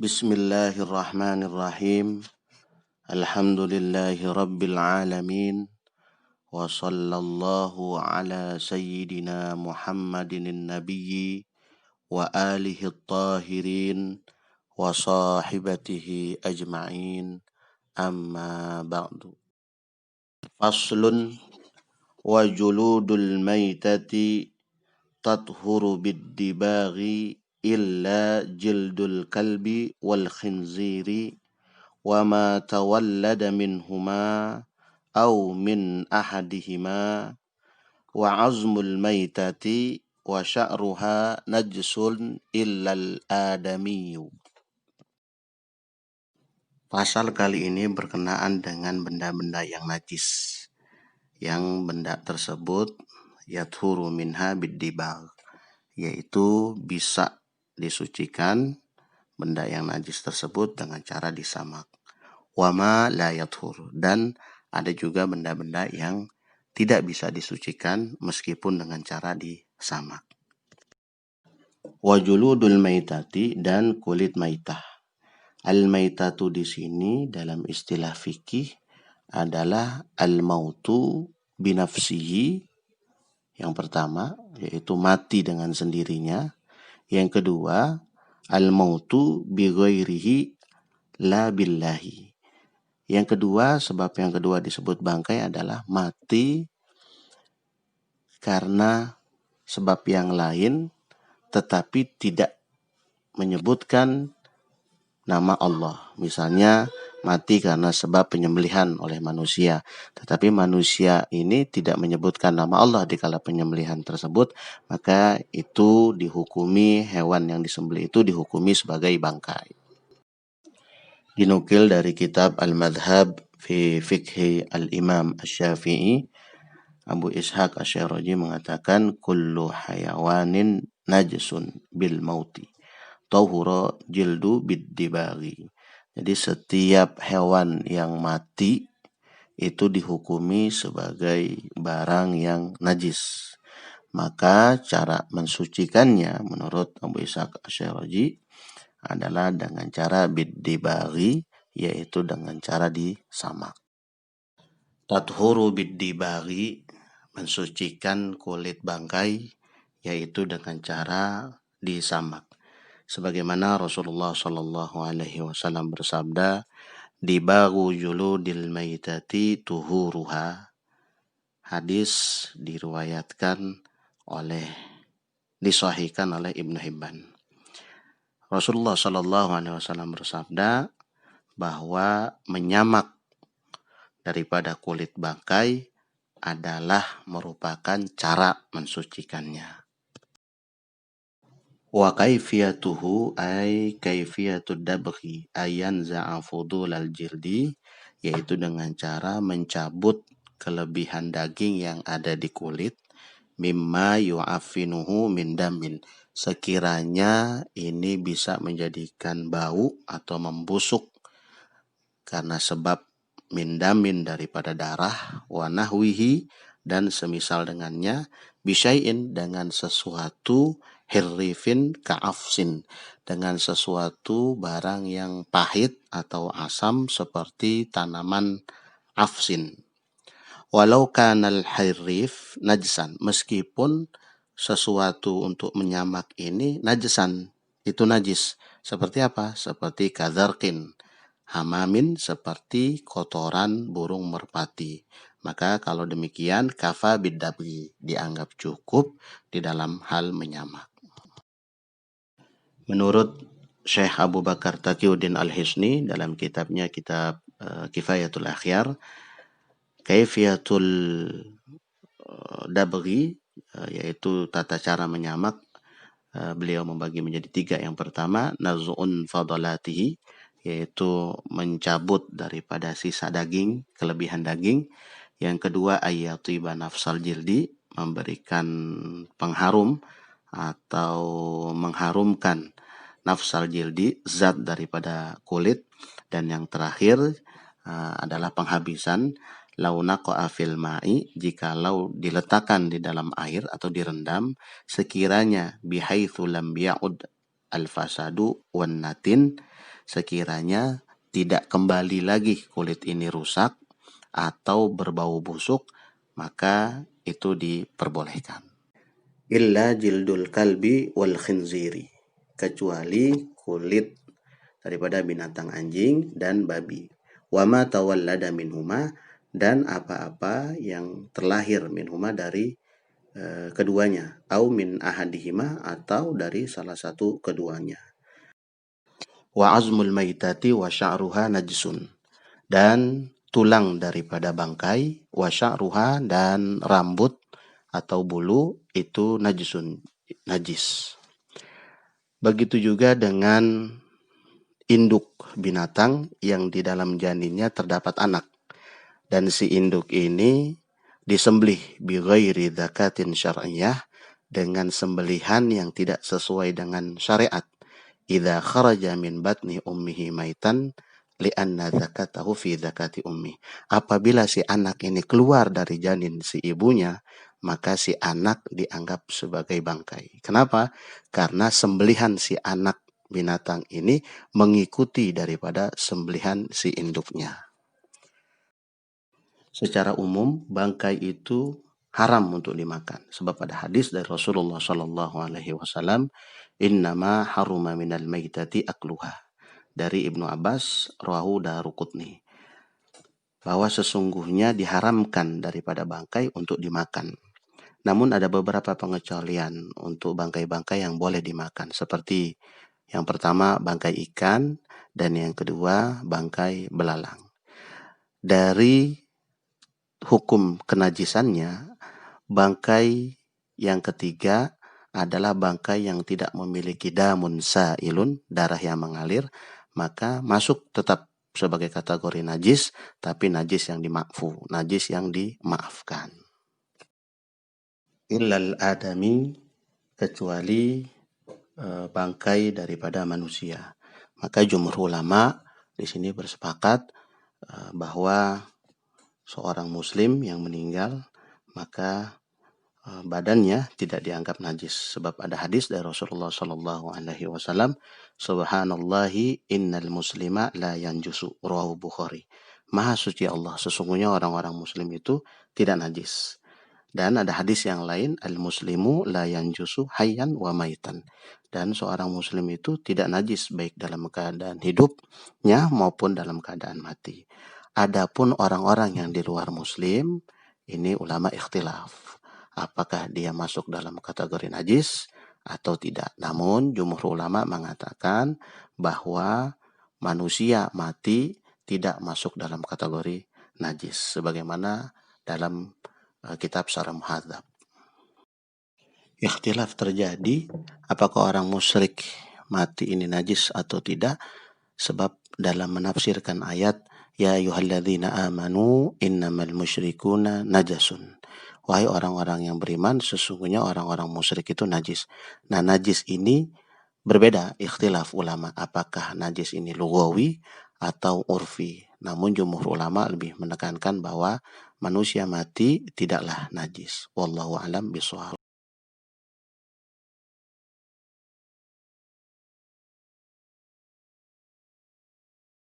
Bismillahirrahmanirrahim. Alhamdulillahi rabbil alamin. Wa sallallahu ala sayyidina Muhammadin nabiyyi wa alihi tahirin wa sahibatihi ajma'in. Amma ba'du. Faslun wa juludul maitati tathuru biddibaghi illa jildul kalbi wal khinziri wa ma tawallada minhuma aw min ahadihima wa azmul maitati wa sya'ruha najsun illal adamiyyu. Pasal kali ini berkenaan dengan benda-benda yang najis, yang benda tersebut yathuru minha biddibagh, yaitu bisa disucikan benda yang najis tersebut dengan cara disamak. Wama la yathur, dan ada juga benda-benda yang tidak bisa disucikan meskipun dengan cara disamak. Wajuludul maitati, dan kulit maitah. Al-maitatu di sini dalam istilah fikih adalah al-mautu binafsihi, yang pertama yaitu mati dengan sendirinya. Yang kedua al-mautu bi ghairihi la billahi. Yang kedua, sebab yang kedua disebut bangkai adalah mati karena sebab yang lain tetapi tidak menyebutkan nama Allah. Misalnya mati karena sebab penyembelihan oleh manusia, tetapi manusia ini tidak menyebutkan nama Allah di kala penyembelihan tersebut, maka itu dihukumi, hewan yang disembelih itu dihukumi sebagai bangkai. Dinukil dari kitab Al-Madhhab fi Fiqhi Al-Imam Asy-Syafi'i, Abu Ishaq Asy-Syirazi mengatakan kullu hayawanin najsun bil mauti tahura jildu biddibaghi. Jadi setiap hewan yang mati itu dihukumi sebagai barang yang najis. Maka cara mensucikannya menurut Abu Ishaq Asy-Syirazi adalah dengan cara biddibaghi, yaitu dengan cara disamak. Tathuru biddibaghi, mensucikan kulit bangkai, yaitu dengan cara disamak. Sebagaimana Rasulullah Shallallahu Alaihi Wasallam bersabda, dibaghu juludil maitati tuhuruha. Hadis disahihkan oleh Ibnu Hibban. Rasulullah Shallallahu Alaihi Wasallam bersabda bahwa menyamak daripada kulit bangkai adalah merupakan cara mensucikannya. Wa kaifiyatuhu ay kaifiyatud dabghi ayan za'a fudul al-jildi, yaitu dengan cara mencabut kelebihan daging yang ada di kulit, mimma yu'affinuhu min damin, sekiranya ini bisa menjadikan bau atau membusuk karena sebab mindamin daripada darah, wa nahwihi, dan semisal dengannya, bisyai'in, dengan sesuatu, hirrifin ka'afsin, dengan sesuatu barang yang pahit atau asam seperti tanaman afsin. Walau kanal hirrif najsan, meskipun sesuatu untuk menyamak ini najisan, itu najis. Seperti apa? Seperti kadzarqin, hamamin, seperti kotoran burung merpati. Maka kalau demikian kafa biddabghi, dianggap cukup di dalam hal menyamak. Menurut Syekh Abu Bakar Taqiyuddin Al-Hisni dalam kitabnya kitab Kifayatul Akhyar, kaifiyatul dabghi, yaitu tata cara menyamak, beliau membagi menjadi 3. Yang pertama, naz'un fadalatihi, yaitu mencabut daripada sisa daging, kelebihan daging. Yang kedua, ayyatiba nafsal jildi, memberikan pengharum atau mengharumkan nafsal jildi, zat daripada kulit. Dan yang terakhir adalah penghabisan, launaqa'a fil ma'i, jikalau diletakkan di dalam air atau direndam, sekiranya bihaitsu lam ya'ud al-fasadu wan natin, sekiranya tidak kembali lagi kulit ini rusak atau berbau busuk, maka itu diperbolehkan. Illa jildul kalbi wal khinziri, kecuali kulit daripada binatang anjing dan babi. Wama tawallada minhuma, dan apa-apa yang terlahir minhuma dari keduanya, au min ahadihima, atau dari salah satu keduanya. Wa azmul maitati wa sya'ruha najsun, dan tulang daripada bangkai, wa sya'ruha, dan rambut atau bulu itu najsun, najis. Begitu juga dengan induk binatang yang di dalam janinnya terdapat anak, dan si induk ini disembelih bi ghairi dzakatin syar'iyyah, dengan sembelihan yang tidak sesuai dengan syariat. Idza kharaja min batni ummihi maitan li'anna zakatahu fi zakati ummi. Apabila si anak ini keluar dari janin si ibunya, maka si anak dianggap sebagai bangkai. Kenapa? Karena sembelihan si anak binatang ini mengikuti daripada sembelihan si induknya. Secara umum, bangkai itu haram untuk dimakan. Sebab ada hadis dari Rasulullah SAW, innama haruma minal maitati akluha. Dari Ibnu Abbas, rawahu Daruqutni, bahwa sesungguhnya diharamkan daripada bangkai untuk dimakan. Namun ada beberapa pengecualian untuk bangkai-bangkai yang boleh dimakan. Seperti yang pertama bangkai ikan, dan yang kedua bangkai belalang. Dari hukum kenajisannya, bangkai yang ketiga adalah bangkai yang tidak memiliki damun sa'ilun, darah yang mengalir, maka masuk tetap sebagai kategori najis, tapi najis yang dimakfu, najis yang dimaafkan. Illal adami, kecuali bangkai daripada manusia. Maka jumhur ulama di sini bersepakat bahwa seorang muslim yang meninggal, maka badannya tidak dianggap najis, sebab ada hadis dari Rasulullah SAW, subhanallahi innal muslima la yanjusu, rawahu Bukhari. Maha suci Allah, sesungguhnya orang-orang muslim itu tidak najis. Dan ada hadis yang lain, al-muslimu la yanjusu hayyan wa maitan, dan seorang muslim itu tidak najis baik dalam keadaan hidupnya maupun dalam keadaan mati. Adapun orang-orang yang di luar muslim, ini ulama ikhtilaf apakah dia masuk dalam kategori najis atau tidak. Namun jumhur ulama mengatakan bahwa manusia mati tidak masuk dalam kategori najis, sebagaimana dalam kitab Syarah Muhadzab. Ikhtilaf terjadi apakah orang musyrik mati ini najis atau tidak, sebab dalam menafsirkan ayat ya ayyuhalladzina amanu innamal musyrikuna najasun, wahai orang-orang yang beriman, sesungguhnya orang-orang musyrik itu najis. Nah, najis ini berbeda, ikhtilaf ulama, apakah najis ini lughawi atau urfi. Namun jumhur ulama lebih menekankan bahwa manusia mati tidaklah najis. Wallahu a'lam bishawab.